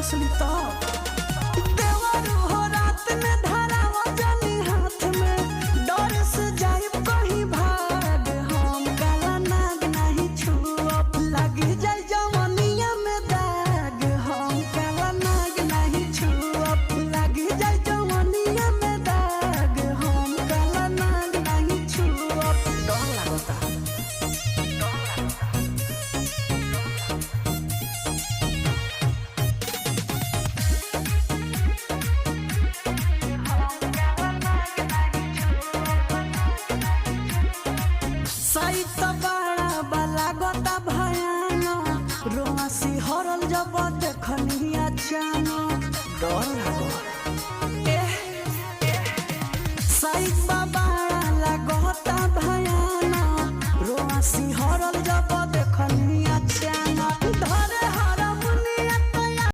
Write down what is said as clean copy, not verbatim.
असली तो देवर हो रात में धरावा जानी हाथ में डर से जाए कहीं भाग हम काला नाग नहीं छुअब लगी जाए जवनिया में दाग हम काला नाग नहीं छुअब लगी जाए जवनिया में दाग हम काला नाग नहीं छुअब डर लगता लागता भयानक रोआसी हरल जब देखनी अचानक डर लागो सही बाबा लागता भयानक रोआसी हरल जब